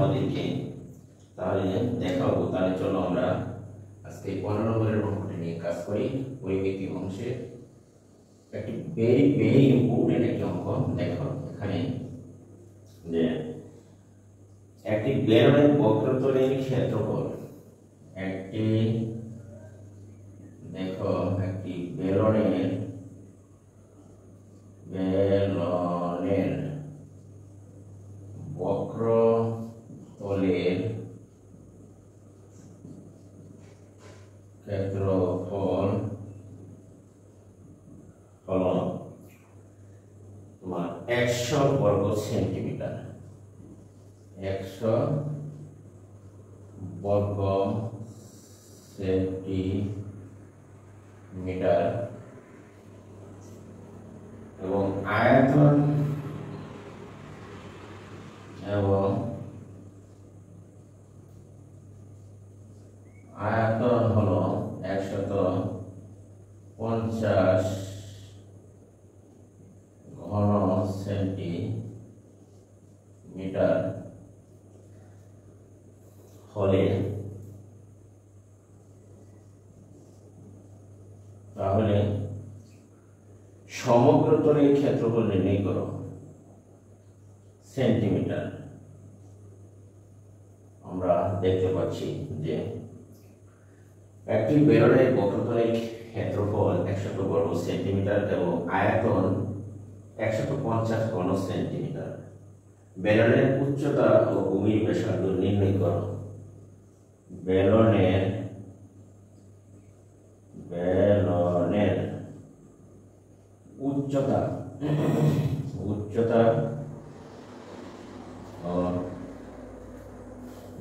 তোমাদেরকে তাহলে দেখাবো। তাহলে চলো আমরা আজকে 15 নম্বরের অঙ্কটি নিয়ে কাজ করি। পরিমিতি অংশে একটি ভেরি ভেরি ইম্পর্টেন্ট একটি অঙ্ক। দেখো এখানে যে একটি বেলনের বক্রতলের ক্ষেত্রফল, একটি দেখো একটি বেলনের বক্রতলের ক্ষেত্রফল হলো তোমার 100 বর্গ সেন্টিমিটার। 100 বর্গ সেন্টিমিটার এবং আয়তন হলো 150 ঘন সেন্টিমিটার হলে তাহলে সমগ্র তলের ক্ষেত্রফল নির্ণয় করো সেন্টিমিটার। আমরা দেখতে পাচ্ছি যে একটি বেলনের বক্রতলের ক্ষেত্রফল 100 বর্গ সেন্টিমিটার এবং আয়তন 150 ঘন সেন্টিমিটার। বেলনের উচ্চতা ও ভূমির ব্যাসার্ধ নির্ণয় করো। বেলনের উচ্চতা ও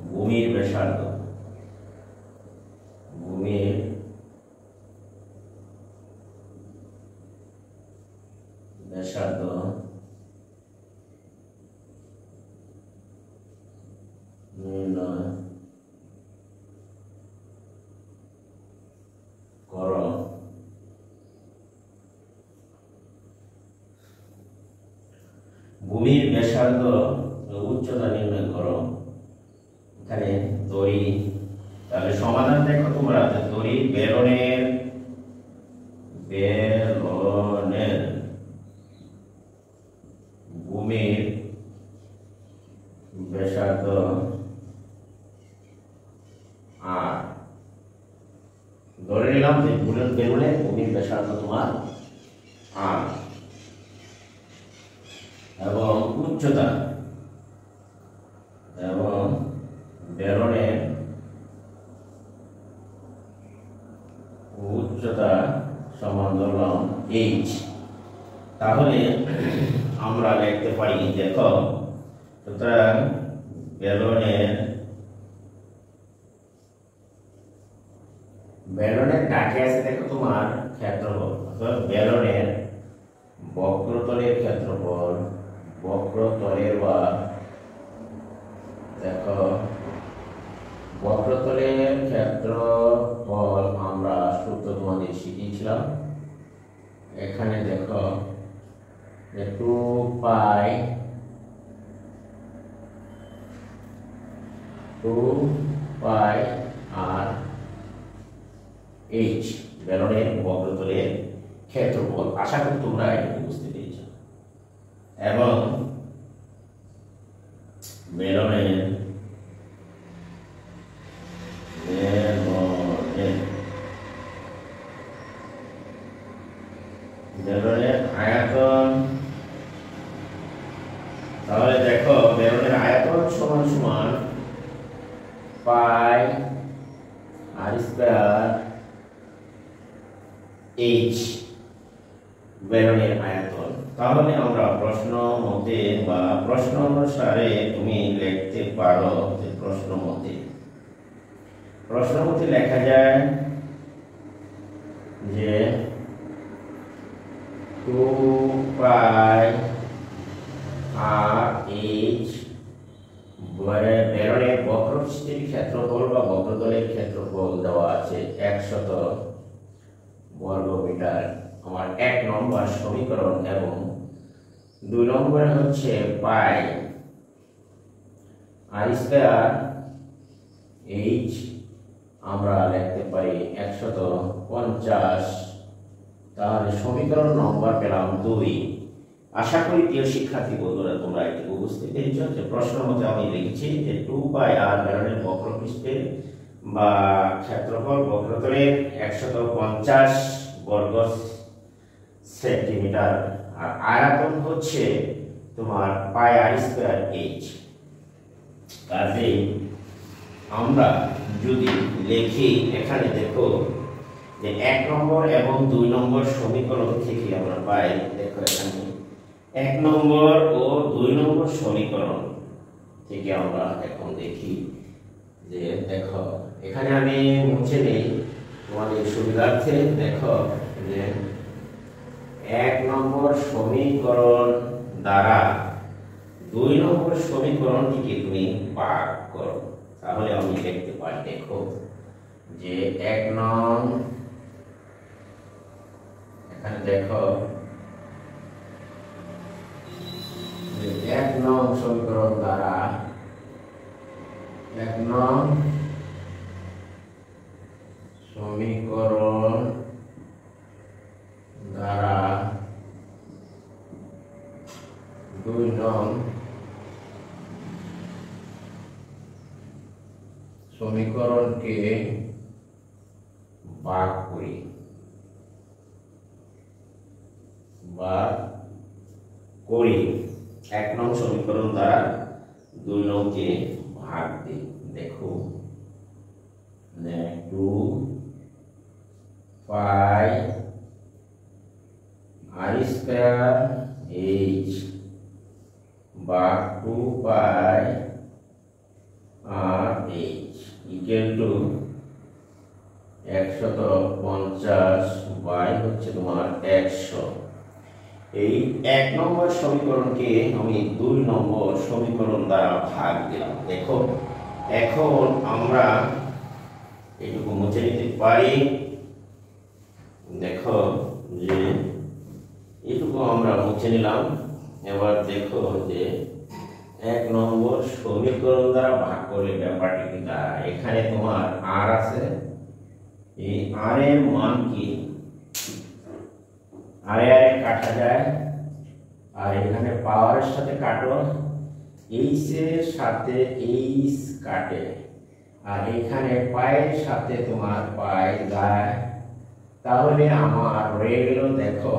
ভূমির ব্যাসার্ধ নির্ণয় করো। ভূমির ব্যাসার্ধ উচ্চতা নির্ণয় করো। এখানে দড়ি, তাহলে সমাধান দেখো তোমরা, দড়ি বেলনের ভূমির ব্যাসার্ধ আর ধরে নিলাম যে বেলনের ভূমির ব্যাসার্ধ তোমার আর এবং উচ্চতা এবং বেলনের উচ্চতা সমান ধরলাম h। তাহলে আমরা লিখতে পারি, দেখো সুতরাং বেলনের ডাকে আছে দেখো তোমার ক্ষেত্রফল, অর্থাৎ বেলনের বক্রতলের ক্ষেত্রফল, বক্রতলের বা দেখো বক্রতলের ক্ষেত্রফল আমরা সূত্র তোমাদের শিখিয়েছিলাম। এখানে দেখো যে 2 পাই আর h বেলনের বক্রতলের ক্ষেত্রফল। আশা করি তোমরা এটুকু বুঝতে পেরেছ। এবং বেলনের আয়তন, তাহলে দেখো বেলনের আয়তন সমান সমান পাই আর স্কয়ার h বেলনের আয়তন। তাহলে আমরা প্রশ্ন মতে বা প্রশ্ন অনুসারে তুমি লিখতে পারো যে প্রশ্ন মতে লেখা যায় যে 2 পাই আর h বেলনের বক্রপৃষ্ঠের ক্ষেত্রফল বা বক্রতলের ক্ষেত্রফল দেওয়া আছে 100 বর্গ মিটার। আমার 1 নম্বর সমীকরণ। এবং 2 নম্বরে হচ্ছে পাই আর স্কয়ার এইচ আমরা লিখতে পারি 150। তাহলে সমীকরণ নম্বর পেলাম 2। আশা করি প্রিয় শিক্ষার্থী বন্ধুরা তোমরা এটুকু বুঝতে পেরেছ যে প্রশ্ন মতে আমি লিখেছি যে 2πr বেলনের বক্রপৃষ্ঠের বা ক্ষেত্রফল বক্রতলের 150 বর্গ সেন্টিমিটার আর আয়তন হচ্ছে তোমার πr²h। কাজেই আমরা যদি লিখি এখানে দেখো যে 1 নম্বর এবং 2 নম্বর সমীকরণ থেকে আমরা পাই, দেখো এখানে 1 নম্বর ও 2 নম্বর সমীকরণ থেকে আমরা এখন দেখি যে দেখো এখানে আমি মুছে নেই তোমাদের সুবিধার্থে। দেখো যে 1 নম্বর সমীকরণ দ্বারা 2 নম্বর সমীকরণটিকে তুমি ভাগ করো, তাহলে আমি লিখতে পারি দেখো যে 1 নং এখানে দেখো যে 1 নং সমীকরণ দ্বারা 1 নং সমীকরণ দ্বারা 2 নং সমীকরণকে ভাগ করি করি 1 নং সমীকরণ দ্বারা 2 নংকে ভাগ দিই। দেখো 2πr² বা 2πrh ইকুয়াল টু 150 বাই হচ্ছে তোমার 100। এই 1 নম্বর সমীকরণকে আমি 2 নম্বর সমীকরণ দ্বারা ভাগ দিলাম। দেখো এখন আমরা এটুকু মুছে নিতে পারি। দেখো যে এটুকু আমরা মুছে নিলাম। এবার দেখো যে 1 নম্বর সমীকরণ দ্বারা ভাগ করলে ব্যাপারটি কি দাঁড়ায়, এখানে তোমার আর আছে, এই আর এর মান কি, আরে কাটা যায় আর এখানে পাওয়ারের সাথে কাটো, এইচ এর সাথে এইচ কাটে আর এখানে পায়ের সাথে তোমার পায় যায়, তাহলে আমার রয়ে গেল দেখো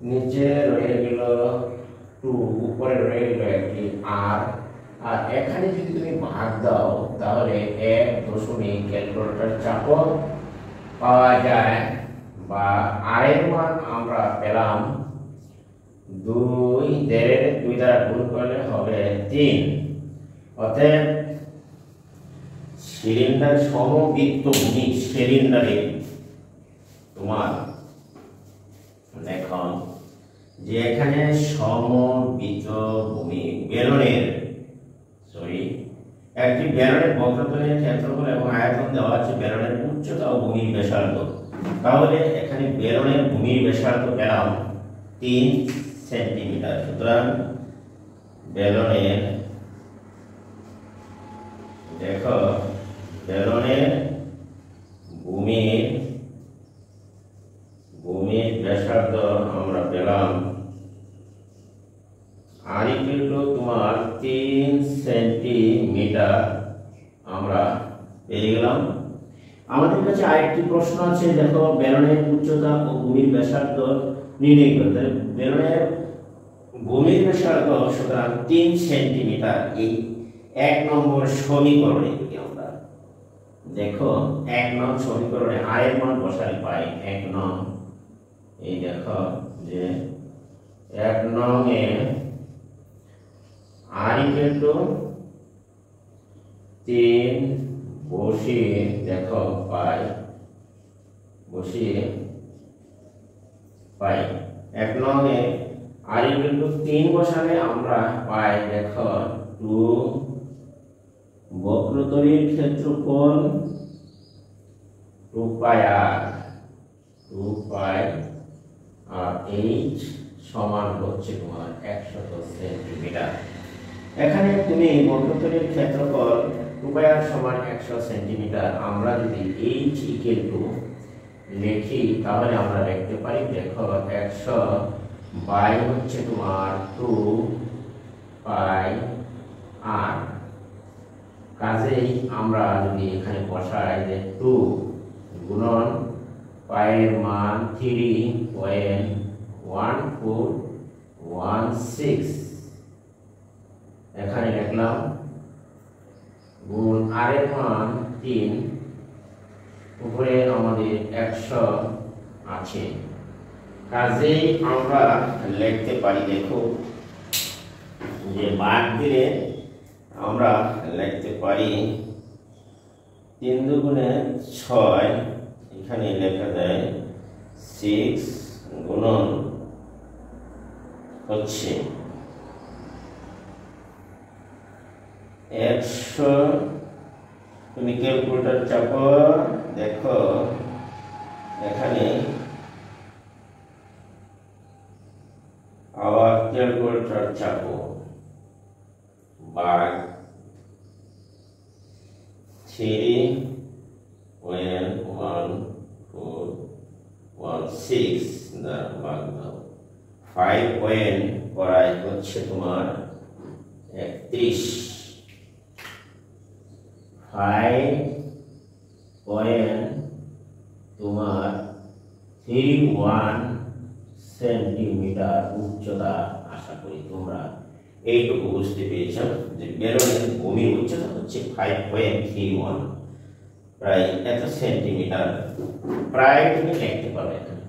নিচে রয়ে গেল 2, উপরে রয়ে গেল একটি আর। আর এখানে যদি তুমি ভাগ দাও তাহলে 1 ক্যালকুলেটর চাপো পাওয়া যায় বা আর এর মান আমরা পেলাম 2 দ্বারা গুণ করলে হবে 3। অতএব সিলিন্ডার সমবৃত্ত ভূমি সিলিন্ডারে তোমার দেখো যে এখানে সমবৃত্ত ভূমি বেলনের একটি বেলনের বক্রতলের ক্ষেত্রফল এবং আয়তন দেওয়া আছে বেলনের উচ্চতা ও ভূমির ব্যাসার্ধ। তাহলে এখানে বেলনের ভূমির ব্যাসার্ধ পেলাম 3 সেন্টিমিটার। সুতরাং বেলনের দেখো বেলনের ভূমির ব্যাসার্ধ আমরা পেলাম আর ইকুয়াল টু তোমার 3 সেন্টিমিটার আমরা পেয়ে গেলাম। আমাদের কাছে আরেকটি প্রশ্ন আছে, দেখো বেলনের উচ্চতা ও ভূমির ব্যাসার্ধ নির্ণয় করতে। বেলনের ভূমির ব্যাসার্ধ সুতরাং 3 সেন্টিমিটার। এই 1 নম্বর সমীকরণে যদি আমরা দেখো 1 নং সমীকরণে আর এর মান বসালে পাই 1 নং, এই দেখো যে 1 নং এ আর ইকুয়াল টু 3 বসিয়ে দেখো পাই 1 নং এ আর ইকুয়াল টু 3 বসালে আমরা পাই দেখো 2 বক্রতলের ক্ষেত্রফল 2πr আর h সমান হচ্ছে তোমার 100 সেন্টিমিটার। এখানে তুমি বর্গক্ষেত্রের ক্ষেত্রফল 2πr সমান 100 সেন্টিমিটার আমরা যদি h ইকুয়াল টু লিখি তাহলে আমরা লিখতে পারি দেখো 100 বাই হচ্ছে তোমার 2πr। কাজেই আমরা যদি এখানে বসাই যে 2 গুণন পায়ের মান 3.1416 এখানে লিখলাম গুণ আর এর মান 3 উপরে আমাদের 100 আছে। কাজেই আমরা লিখতে পারি দেখো যে ভাগ দিলে আমরা লিখতে পারি 3 দুগুণে 6 এখানে লেখা যায় 6 গুণন হচ্ছে 100 তুমি ক্যালকুলেটর চাপো দেখো এখানে আবার ক্যালকুলেটর চাপো ভাগ 3.1416 দ্বারা ভাগ দাও 5 পয়েন্ট করাই হচ্ছে তোমার 31 5 পয়েন্ট তোমার 31 সেন্টিমিটার উচ্চতা। আশা করি তোমরা এইটুকু বুঝতে পেরেছ যে বেলনের ভূমির উচ্চতা হচ্ছে 5.31 প্রায় এত সেন্টিমিটার। প্রায় তুমি লিখতে পারবে এখানে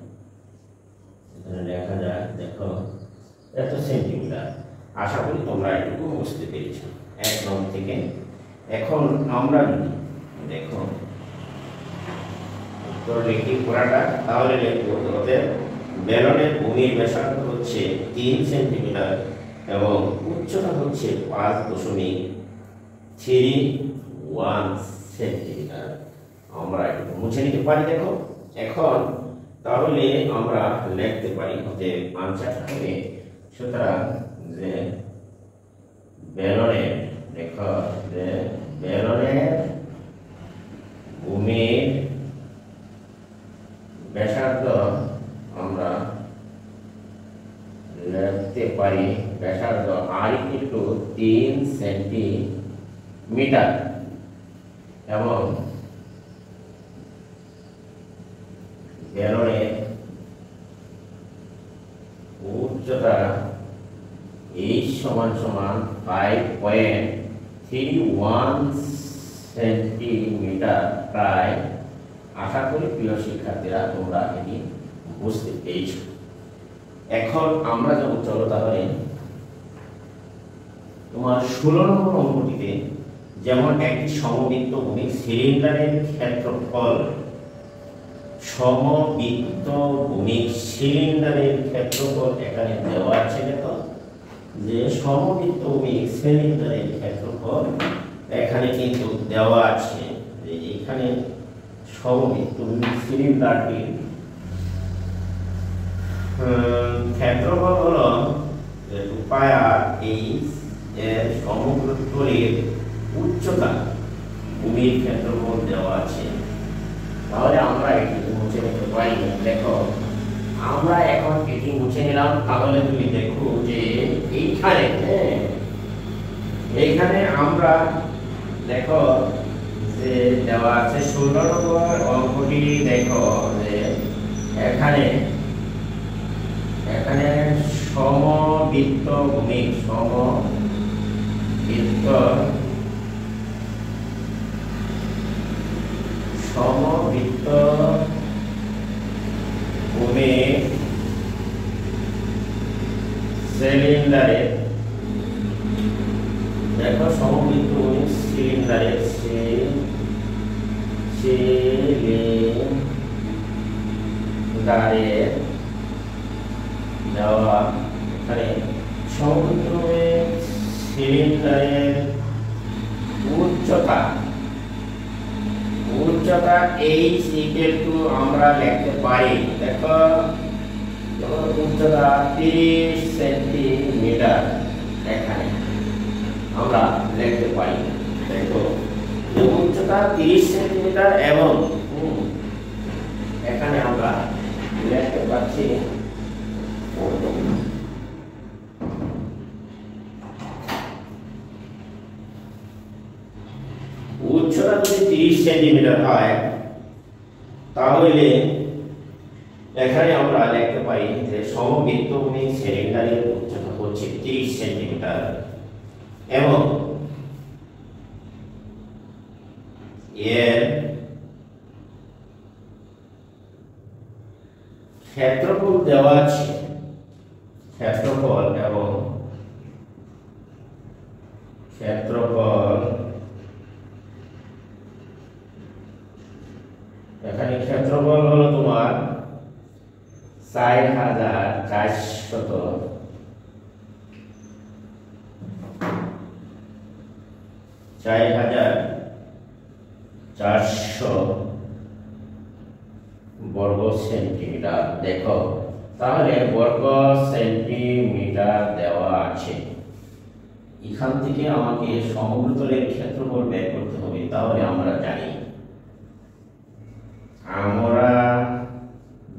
লেখা যায় দেখো এত সেন্টিমিটার। আশা করি তোমরা এইটুকু বুঝতে পেরেছ এক নম্বর থেকে। এখন আমরা যদি দেখো উত্তর লিখি পুরাটা তাহলে লিখবো ওদের বেলনের ভূমির ব্যাসার্ধ হচ্ছে 3 সেন্টিমিটার এবং উচ্চতা হচ্ছে 5.31 সেন্টিমিটার। আমরা একটু মুছে নিতে পারি দেখো। এখন তাহলে আমরা লিখতে পারি যে আনসারটা হবে সুতরাং যে বেলনের দেখো যে বেলনের ভূমির ব্যাসার্ধ আমরা লিখতে পারি ব্যাসার্ধ r = 3 সেন্টিমিটার এবং বেলনের উচ্চতা h সমান 5.31 সেন্টিমিটার প্রায়। আশা করি প্রিয় শিক্ষার্থীরা তোমরা এটি বুঝতে পেরেছ। এখন আমরা যাব চলো তাহলে তোমার 16 নম্বর অঙ্কটিতে যেমন একটি সমবৃত্ত ভূমি সিলিন্ডারের ক্ষেত্রফল সমবৃত্ত ভূমি সিলিন্ডারের ক্ষেত্রফল এখানে দেওয়া আছে দেখো যে সমবৃত্ত ভূমি সিলিন্ডারের ক্ষেত্রফল এখানে কিন্তু দেওয়া আছে যে এখানে সমবৃত্ত ভূমি সিলিন্ডারটির ক্ষেত্রফল হলো 2πr এর সমগ্র তলের উচ্চতা ভূমির ক্ষেত্রফল দেওয়া আছে। তাহলে আমরা এটি মুছে নিতে পারি দেখো আমরা এখন এটি মুছে নিলাম। তাহলে তুমি দেখো যে এইখানে আমরা দেখো যে দেওয়া আছে 16 নম্বর অঙ্কটি দেখো যে এখানে সমবৃত্ত ভূমি সমবৃত্ত ভূমি সিলিন্ডারে দেখো সমবৃত্ত ভূমি সিলিন্ডারে দেওয়া এখানে সমবৃত্ত ভূমি সিলিন্ডারের উচ্চতা h = আমরা লিখতে পারি দেখো উচ্চতা 30 সেন্টিমিটার। এখানে আমরা লিখতে পারি। দেখো যে উচ্চতা 30 সেন্টিমিটার এবং এখানে আমরা লিখতে পাচ্ছি উচ্চতা যদি 30 সেন্টিমিটার হয় তাহলে এখানে আমরা লিখতে পারি যে সমবৃত্তভূমি সিলিন্ডারের উচ্চতা হচ্ছে 30 সেন্টিমিটার এবং এর ক্ষেত্রফল দেওয়া আছে, ক্ষেত্রফল এবং এখানে ক্ষেত্রফল হলো তোমার 4,400 বর্গ সেন্টিমিটার। দেখো তাহলে বর্গ সেন্টিমিটার দেওয়া আছে, এখান থেকে আমাকে সমগ্রতলের ক্ষেত্রফল বের করতে হবে। তাহলে আমরা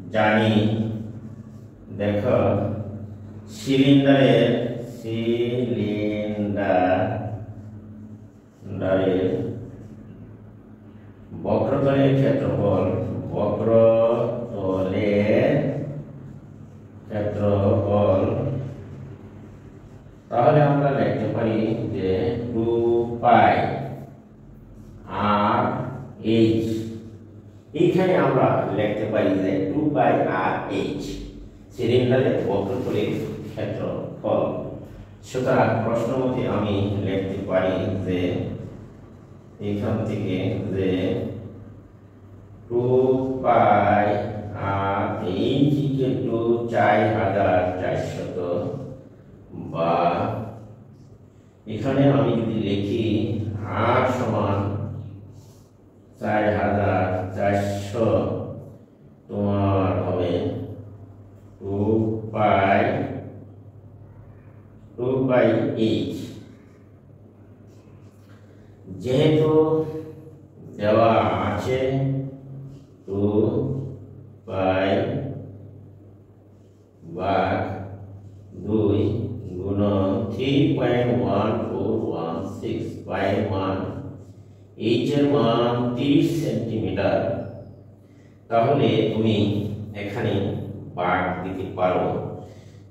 জানি দেখো সিলিন্ডারের বক্রতলের ক্ষেত্রফল তাহলে আমরা লিখতে পারি যে 2 পাই আর এইচ। এইখানে আমরা লিখতে পারি যে 2 পাই আর এইচ সিলিন্ডারের বক্রতলের ক্ষেত্রফল। সুতরাং প্রশ্ন মতে আমি লিখতে পারি যে এখান থেকে যে 2 পাই আর এইচ ইকুয়াল টু 4,400 বা এখানে আমি যদি লিখি r সমান 4,400 তোমার হবে 2 পাই এইচ। যেহেতু দেওয়া আছে 2 পাই ভাগ 2 গুণন 3.1416 পাই মান এইচ এর মান 30 সেন্টিমিটার। তাহলে তুমি এখানে ভাগ দিতে পারো।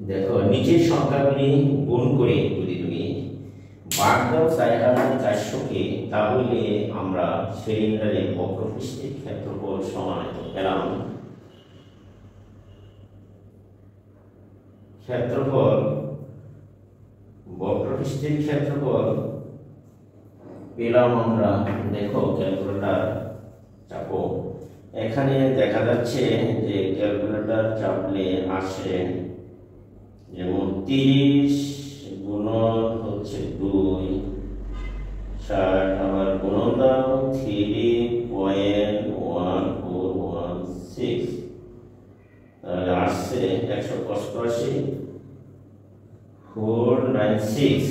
দেখো নিচের সংখ্যাগুলি গুণ করে যদি তুমি ভাগ দাও 4,400 কে, তাহলে আমরা সিলিন্ডারের বক্রপৃষ্ঠের ক্ষেত্রফল সমান পেলাম বক্রপৃষ্ঠের ক্ষেত্রফল পেলাম আমরা। দেখো ক্যালকুলেটর চাপো, এখানে দেখা যাচ্ছে যে ক্যালকুলেটর চাপলে আসে যেমন 30 গুণন হচ্ছে 2 60 আবার গুণন দাও 3.1416 তাহলে আসছে 188 496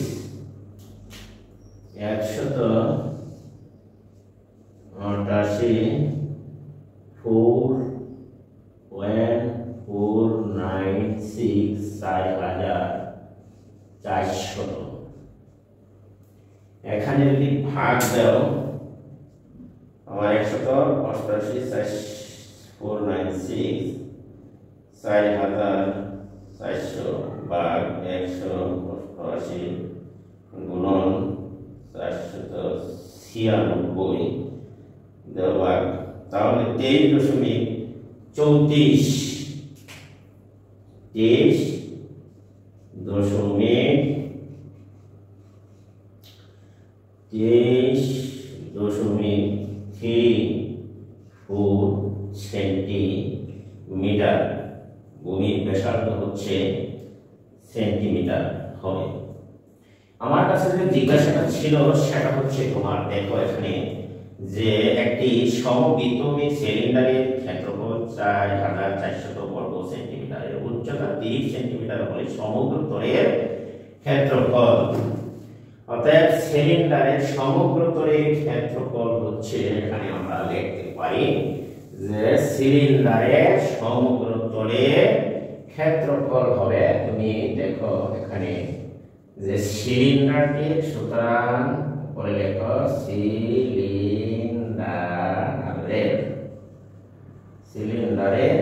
496 4,400। এখানে যদি ভাগ দাও আমার 188 496 4,400 ভাগ 188 গুণন 496 দেওয়া, তাহলে 23.34 সেন্টিমিটার। ভূমির ব্যাসার্ধ হচ্ছে সেন্টিমিটার হবে। আমার কাছে যে জিজ্ঞাসাটা ছিল সেটা হচ্ছে তোমার দেখো এখানে যে একটি সমবৃত্তভূমি সিলিন্ডারের ক্ষেত্রফল 4,400 বর্গ সেন্টিমিটারের উচ্চতা 30 সেন্টিমিটার হলে সমগ্র তলের ক্ষেত্রফল অতএব সিলিন্ডারের সমগ্র তলের ক্ষেত্রফল হচ্ছে, এখানে আমরা লিখতে পারি যে সিলিন্ডারের সমগ্র তলের ক্ষেত্রফল হবে, তুমি দেখো এখানে যে সিলিন্ডারটি, সুতরাং পরে লেখো সিলিন্ডারের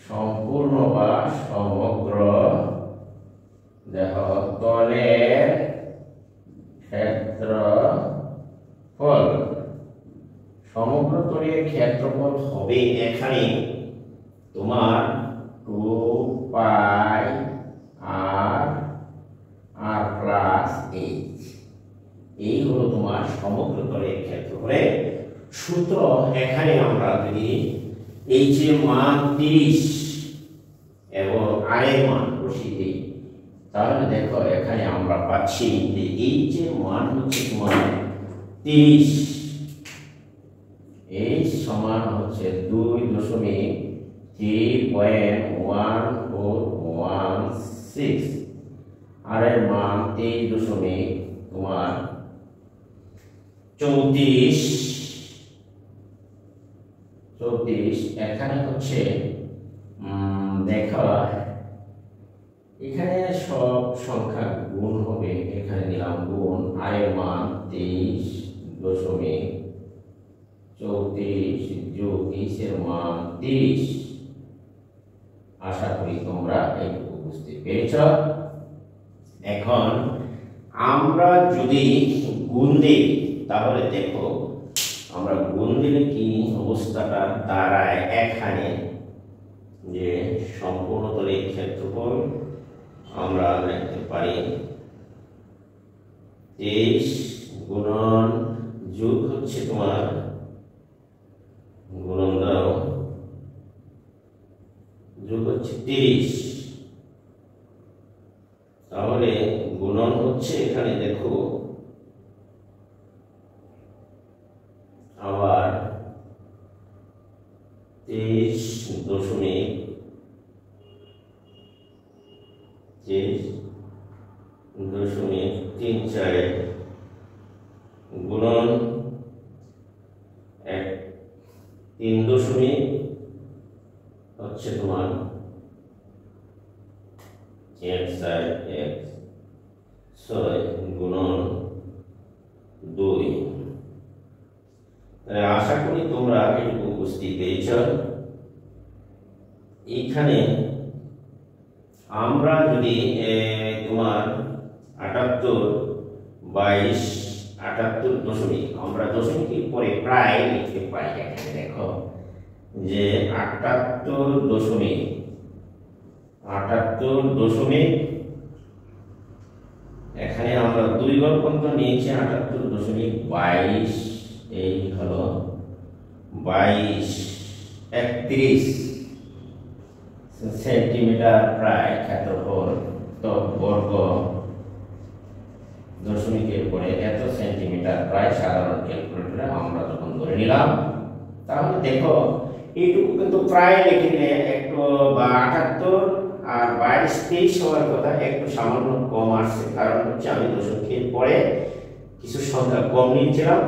সম্পূর্ণ বা সমগ্র দেখো তলের ক্ষেত্রফল, সমগ্র তলের ক্ষেত্রফল হবে এখানে তোমার 2 পাই আর আর প্লাস এইচ। এই হলো তোমার সমগ্র তলের ক্ষেত্রফলের সূত্র। এখানে আমরা যদি এইচ এর মান 30 এবং আর এর মান বসিয়ে দিই, তাহলে দেখো এখানে আমরা পাচ্ছি যে এইচ এর মান হচ্ছে তোমার 30, এইচ সমান হচ্ছে 2.3.1416, আর এর মান 23.34। এখানে হচ্ছে দেখো এখানে সব সংখ্যা গুণ হবে, এখানে দিলাম গুণ, আর এর মান 23.34 যোগ এইচ এর মান 30। আশা করি তোমরা এইটুকু বুঝতে পেরেছ। এখন আমরা যদি গুণ দিই, তাহলে দেখো আমরা গুণ দিলে কি অবস্থাটা দাঁড়ায়, এখানে যে সম্পূর্ণ তলের ক্ষেত্রফল আমরা লিখতে পারি 23 গুণন যোগ হচ্ছে তোমার গুণন দাও যোগ হচ্ছে 30, তাহলে গুণন হচ্ছে এখানে দেখো আবার 23.34 গুণন 3 হচ্ছে তোমার 6 গুণন 2। আশা করি তোমরা এটুকু বুঝতে পেরেছ। এইখানে আমরা যদি তোমার 78 আমরা দশমিকের পরে প্রায় লিখতে পারি। এখানে দেখো যে 78 এখানে আমরা 2 ঘর পর্যন্ত নিয়েছি 78.22, এই হলো 22.31 সেন্টিমিটার প্রায় ক্ষেত্রফল। তো বর্গ দশমিকের পরে এত সেন্টিমিটার প্রায় সাধারণ ক্যালকুলেটরে আমরা যখন ধরে নিলাম, তাহলে দেখো এইটুকু কিন্তু প্রায় লিখে নিলে একটু, বা 78 আর 22-23 হওয়ার কথা, একটু সামান্য কম আসছে, কারণ হচ্ছে আমি দশমিকের পরে কিছু সংখ্যা কম নিয়েছিলাম,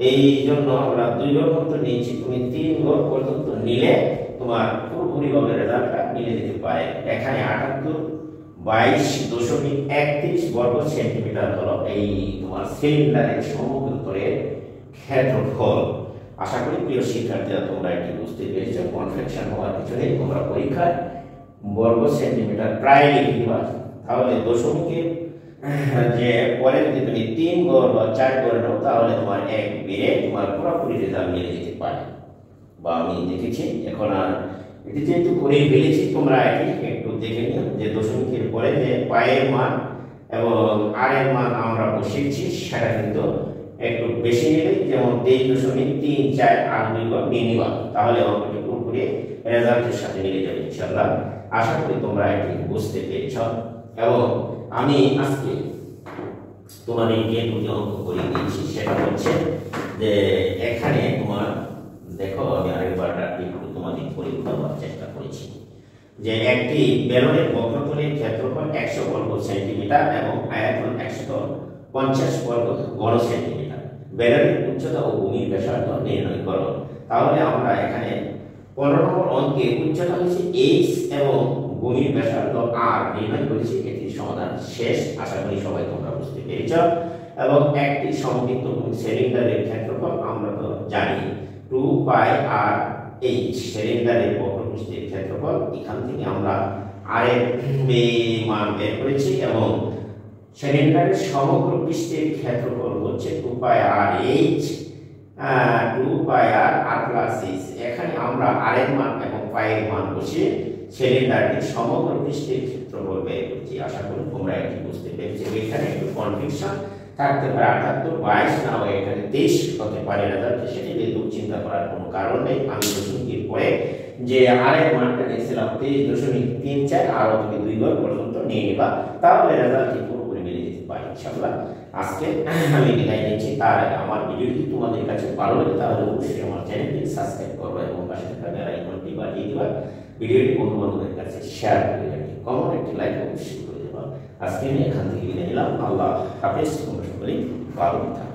এই জন্য আমরা 2 ঘর পর্যন্ত নিয়েছি। তুমি 3 ঘর পর্যন্ত নিলে তোমার পুরোপুরিভাবে রেজাল্টটা মিলে যেতে পারে। এখানে 78.22.31 বর্গ সেন্টিমিটার হলো এই তোমার সিলিন্ডারের সমগ্র তলের ক্ষেত্রফল। আশা করি প্রিয় শিক্ষার্থীরা তোমরা এটি বুঝতে পেরেছ। কনফিউশন হওয়ার কিছু নেই, তোমরা পরীক্ষায় বর্গ সেন্টিমিটার প্রায় লিখে দিবা, তাহলে দশমিকের যে পরে যদি তুমি 3 ঘর বা 4 ঘর নাও, তাহলে তোমার এক বেড়ে তোমার পুরোপুরি রেজাল্ট মিলে যেতে পারে, বা আমি দেখেছি। এখন আর এটি যেহেতু করে ফেলেছি, তোমরা এটি একটু দেখে নিও যে দশমিকের পরে যে পায়ের মান এবং আর এর মান আমরা বসিয়েছি, সেটা কিন্তু একটু বেশি নিলে, যেমন 23.34 আর 2 ঘর নিয়ে নিবা, তাহলে অঙ্কটি পুরোপুরি রেজাল্টের সাথে মিলে যাবে ইনশাআল্লাহ। আশা করি তোমরা এটি বুঝতে পেরেছ। এবং আমি আজকে তোমাদেরকে দুটি অঙ্ক করে দিয়েছি, সেটা হচ্ছে যে এখানে তোমার দেখো আমি আরেকবার একটু তোমাদের করে দেওয়ার চেষ্টা করেছি যে একটি বেলুনের বক্রতলের ক্ষেত্রফল 100 বর্গ সেন্টিমিটার এবং আয়তন 100 50 বর্গ ঘন সেন্টিমিটার। বেলনের উচ্চতা ও ভূমির ব্যাসার্ধ নির্ণয় করো। তাহলে আমরা এখানে 15 নম্বর অঙ্কে উচ্চতা হচ্ছে h এবং ভূমির ব্যাসার্ধ r নির্ণয় করেছি। এটি সমাধান শেষ। আশা করি সবাই তোমরা বুঝতে পেরেছ। এবং একটি সমবৃত্ত সিলিন্ডারের ক্ষেত্রফল আমরা তো জানি 2 পাই r h সিলিন্ডারের বক্রপৃষ্ঠের ক্ষেত্রফল। এখান থেকে আমরা r এর মান বের করেছি এবং সিলিন্ডারের সমগ্র পৃষ্ঠের ক্ষেত্রফল হচ্ছে 2 পাই r h 2 পাই r প্লাস h। এখানে আমরা r এর মান এবং পাই এর মান বসিয়ে সিলিন্ডারের সমগ্র পৃষ্ঠের ক্ষেত্রফল বের করেছি। আশা করি তোমরা এটি বুঝতে পেরেছো। এখানে একটু কনফিউশন থাকতে পারে, 78 22 না হয় এখানে 23 হতে পারে রেজাল্ট। সেটি নিয়ে চিন্তা করার কোনো কারণ নেই। আমি দশমিকের পরে যে r এর মানটা নিয়েছিলাম 23.34, আরো তুমি 2 ঘর পর্যন্ত নিয়ে নেবা, তাহলে রেজাল্টটি পুরোপুরি মিলে যেতে পারে ইনশাআল্লাহ। আজকে আমি বিদায় নিচ্ছি। তার আগে আমার ভিডিও যদি তোমাদের কাছে ভালো লাগে তাহলে অবশ্যই আমার চ্যানেলটি সাবস্ক্রাইব করবে এবং পাশে থাকা বেল আইকনটি বাজিয়ে দিবা। ভিডিওটি বন্ধু-বান্ধবদের কাছে শেয়ার করে দিবে, কমেন্ট একটি লাইক অবশ্যই করে দেবা। আজকে আমি এখান থেকে বিদায় নিলাম। আল্লাহ হাফেজ। তোমরা সকলেই ভালো থাকো।